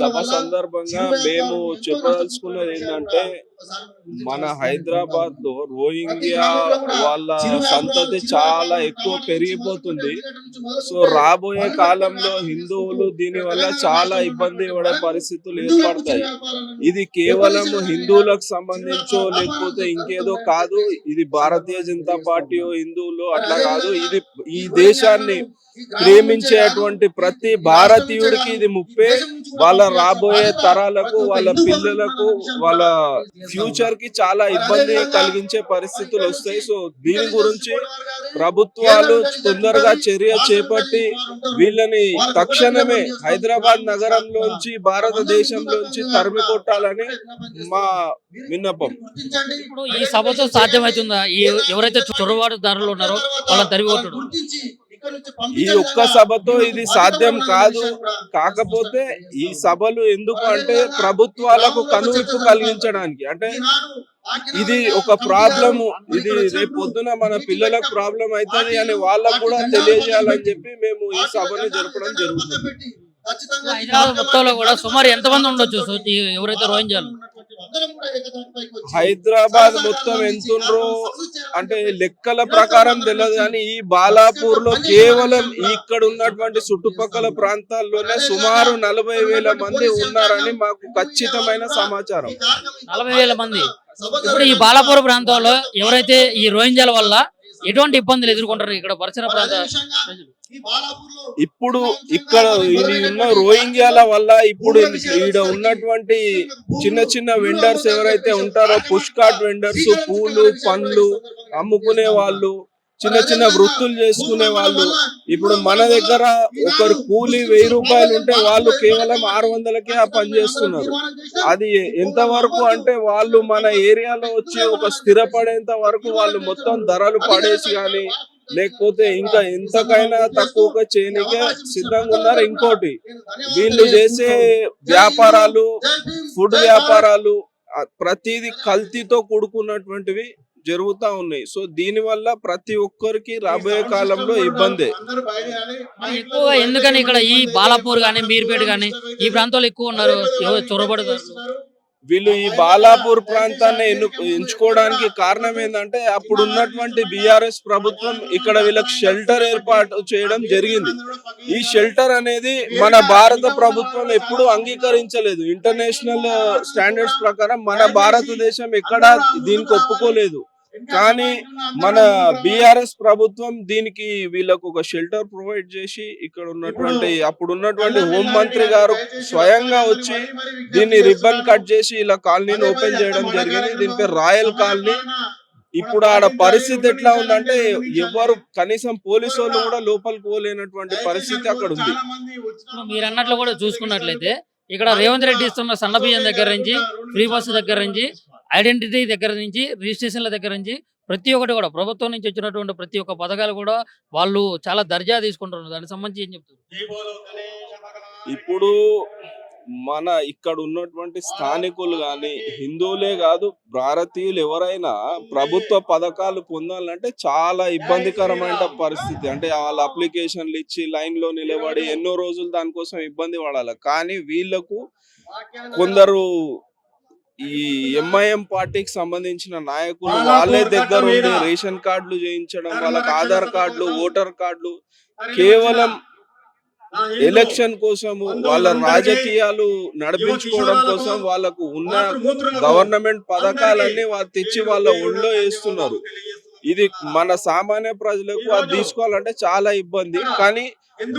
సభ సందర్భంగా మేము చెప్పదలుచుకున్నది ఏంటంటే, మన హైదరాబాద్ లో రోహింగ్యా వాళ్ళ సంతతి చాలా ఎక్కువ పెరిగిపోతుంది. సో రాబోయే కాలంలో హిందువులు దీని వల్ల చాలా ఇబ్బంది పడే పరిస్థితులు ఏర్పడతాయి. ఇది కేవలం హిందువులకు సంబంధించో లేకపోతే ఇంకేదో కాదు. ఇది భారతీయ జనతా పార్టీ హిందువులు అట్లా కాదు. ఇది ఈ దేశాన్ని ప్రేమించేటువంటి ప్రతి భారతీయుడికి ఇది ముప్పే. వాళ్ళ రాబోయే తరాలకు, వాళ్ళ పిల్లలకు, వాళ్ళ ఫ్యూచర్ కి చాలా ఇబ్బంది కలిగించే పరిస్థితులు వస్తాయి. సో దీని గురించి ప్రభుత్వాలు తొందరగా చర్య చేపట్టి వీళ్ళని తక్షణమే హైదరాబాద్ నగరంలోంచి, భారతదేశంలోంచి తరిమి కొట్టాలని మా విన్నపం. ఇప్పుడు ఈ సభతో సాధ్యమవుతుందా? ఈ ఎవరైతే చొరబాటుదారులు ఉన్నారో వాళ్ళని తరిమి కొట్టడం ఈ ఒక్క సభతో ఇది సాధ్యం కాదు. కాకపోతే ఈ సభలు ఎందుకు అంటే ప్రభుత్వాలకు కనువిప్పు కలిగించడానికి. అంటే ఇది ఒక ప్రాబ్లము, ఇది రేపు పొద్దున మన పిల్లలకు ప్రాబ్లం అవుతుంది అని వాళ్ళకు కూడా తెలియజేయాలని చెప్పి మేము ఈ సభను జరపడం జరుగుతుంది. హైదరాబాద్ మొత్తంలో కూడా సుమారు ఎంతమంది ఉండొచ్చు ఎవరైతే రోహింగ్యాలు? హైదరాబాద్ మొత్తం ఎంతుండ్రో అంటే లెక్కల ప్రకారం తెలియదు, కానీ ఈ బాలాపూర్ లో కేవలం ఇక్కడ ఉన్నటువంటి చుట్టుపక్కల ప్రాంతాల్లోనే సుమారు 40,000 మంది ఉన్నారని మాకు ఖచ్చితమైన సమాచారం. 40,000 మంది. ఇప్పుడు ఈ బాలాపూర్ ప్రాంతంలో ఎవరైతే ఈ రోహింగ్యాల వల్ల ఎటువంటి ఇబ్బందులు ఎదుర్కొంటారు ఇక్కడ పరిసర ప్రాంత ప్రజలు? ఇప్పుడు ఇక్కడ ఇది ఉన్న రోహింగ్యాల వల్ల ఇప్పుడు ఈడ ఉన్నటువంటి చిన్న చిన్న వెండర్స్ ఎవరైతే ఉంటారో, పుష్ కార్ట్ వెండర్స్, పూలు పండ్లు అమ్ముకునే వాళ్ళు, చిన్న చిన్న వృత్తులు చేసుకునే వాళ్ళు, ఇప్పుడు మన దగ్గర ఒకరు కూలి 1000 రూపాయలు ఉంటే వాళ్ళు కేవలం 600కే ఆ పని చేస్తున్నారు. అది ఎంతవరకు అంటే వాళ్ళు మన ఏరియాలో వచ్చి ఒక స్థిరపడేంత వరకు వాళ్ళు మొత్తం ధరలు పడేసి కానీ లేకపోతే ఇంకా ఎంతకైనా తక్కువగా చేయనికే సిద్ధంగా ఉన్నారు. ఇంకోటి, వీళ్ళు చేసే వ్యాపారాలు, ఫుడ్ వ్యాపారాలు ప్రతిదీ కల్తీతో కూడుకున్నటువంటివి జరుగుతా ఉన్నాయి. సో దీని వల్ల ప్రతి ఒక్కరికి రాబోయే కాలంలో ఇబ్బందే. ఎక్కువగా ఎందుకని ఇక్కడ ఈ బాలాపూర్ గానీ, మీర్పేట గానీ ఈ ప్రాంతాల్లో ఎక్కువ ఉన్నారు చొరబడతారు? వీళ్ళు ఈ బాలాపూర్ ప్రాంతాన్ని ఎంచుకోవడానికి కారణం ఏంటంటే, అప్పుడు ఉన్నటువంటి బీఆర్ఎస్ ప్రభుత్వం ఇక్కడ వీళ్ళకి షెల్టర్ ఏర్పాటు చేయడం జరిగింది. ఈ షెల్టర్ అనేది మన భారత ప్రభుత్వం ఎప్పుడూ అంగీకరించలేదు. ఇంటర్నేషనల్ స్టాండర్డ్స్ ప్రకారం మన భారతదేశం ఎక్కడా దీనికి ఒప్పుకోలేదు. కానీ మన బీఆర్ఎస్ ప్రభుత్వం దీనికి వీళ్ళకు ఒక షెల్టర్ ప్రొవైడ్ చేసి ఇక్కడ ఉన్నటువంటి అప్పుడున్నటువంటి హోం మంత్రి గారు స్వయంగా వచ్చి దీన్ని రిబ్బన్ కట్ చేసి ఇలా కాలనీని ఓపెన్ చేయడం జరిగింది. దీని పేరు రాయల్ కాలనీ. ఇప్పుడు ఆడ పరిస్థితి ఎట్లా ఉందంటే ఎవరు కనీసం పోలీసు వాళ్ళు కూడా లోపలికి పోలేనటువంటి పరిస్థితి అక్కడ ఉంది. మీరు అన్నట్లు కూడా చూసుకున్నట్లయితే ఇక్కడ రేవంత్ రెడ్డి ఇస్తున్న సన్న బియ్యం దగ్గర నుంచి, ఫ్రీ బస్సు దగ్గర నుంచి, ఐడెంటిటీ దగ్గర నుంచి, రిజిస్ట్రేషన్ల దగ్గర నుంచి ప్రతి ఒక్కటి కూడా ప్రభుత్వం నుంచి వచ్చినటువంటి ప్రతి ఒక్క పథకాలు కూడా వాళ్ళు చాలా దర్జా తీసుకుంటున్నారు. దానికి సంబంధించి ఏం చెప్తారు? ఇప్పుడు మన ఇక్కడ ఉన్నటువంటి స్థానికులు కానీ, హిందువులే కాదు భారతీయులు ఎవరైనా ప్రభుత్వ పథకాలు పొందాలంటే చాలా ఇబ్బందికరమైన పరిస్థితి. అంటే వాళ్ళ అప్లికేషన్లు ఇచ్చి లైన్ లో నిలబడి ఎన్నో రోజులు దానికోసం ఇబ్బంది పడాలి. కానీ వీళ్ళకు కొందరు ఈ ఎంఐఎం పార్టీకి సంబంధించిన నాయకులు వాళ్ళే దగ్గర ఉండి రేషన్ కార్డులు చేయించడం, వాళ్ళకి ఆధార్ కార్డులు, ఓటర్ కార్డులు కేవలం ఎలక్షన్ కోసము, వాళ్ళ రాజకీయాలు నడిపించుకోవడం కోసం వాళ్ళకు ఉన్న గవర్నమెంట్ పథకాలన్నీ వాళ్ళు తెచ్చి వాళ్ళ ఒళ్ళో వేస్తున్నారు. ఇది మన సామాన్య ప్రజలకు అది తీసుకోవాలంటే చాలా ఇబ్బంది. కానీ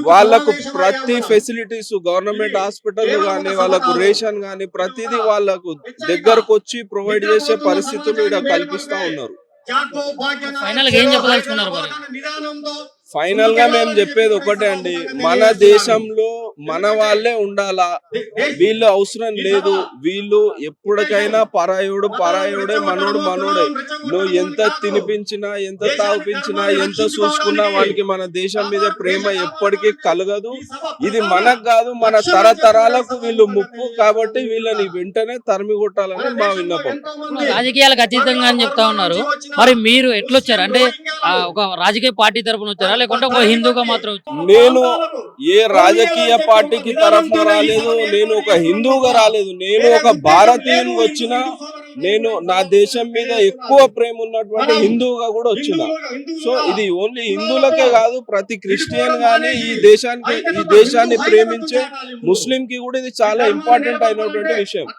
వాళ్ళకు ప్రతి ఫెసిలిటీస్, గవర్నమెంట్ హాస్పిటల్ గానీ, వాళ్ళకు రేషన్ గానీ ప్రతిదీ వాళ్ళకు దగ్గరకు వచ్చి ప్రొవైడ్ చేసే పరిస్థితులు ఇక్కడ కల్పిస్తా ఉన్నారు. ఫైనల్ గా మేము చెప్పేది ఒకటే అండి, మన దేశంలో మన వాళ్ళే ఉండాలా, వీళ్ళు అవసరం లేదు. వీళ్ళు ఎప్పటికైనా పరాయుడే, మనోడు మనోడే. నువ్వు ఎంత తినిపించినా, ఎంత తాగిపించినా, ఎంత చూసుకున్నా వానికి మన దేశం మీద ప్రేమ ఎప్పటికీ కలగదు. ఇది మనకు కాదు, మన తరతరాలకు వీళ్ళు ముప్పు. కాబట్టి వీళ్ళని వెంటనే తరిమి కొట్టాలని మా విన్నపం. రాజకీయాలకు అతీతంగా అని చెప్తా ఉన్నారు. మరి మీరు ఎట్లొచ్చారు? అంటే ఒక రాజకీయ పార్టీ తరపున వచ్చారా లేకుండా ఒక హిందూగా మాత్రం వచ్చారు. నేను ఏ రాజకీయ పార్టీకి తరఫున రాలేదు, నేను ఒక హిందూగా రాలేదు, నేను ఒక భారతీయునిగా వచ్చిన, నేను నా దేశం మీద ఎక్కువ ప్రేమ ఉన్నటువంటి హిందువుగా కూడా వచ్చిన. సో ఇది ఓన్లీ హిందువులకే కాదు, ప్రతి క్రిస్టియన్ గానీ ఈ దేశాన్ని ప్రేమించే ముస్లిం కి కూడా ఇది చాలా ఇంపార్టెంట్ అయినటువంటి విషయం.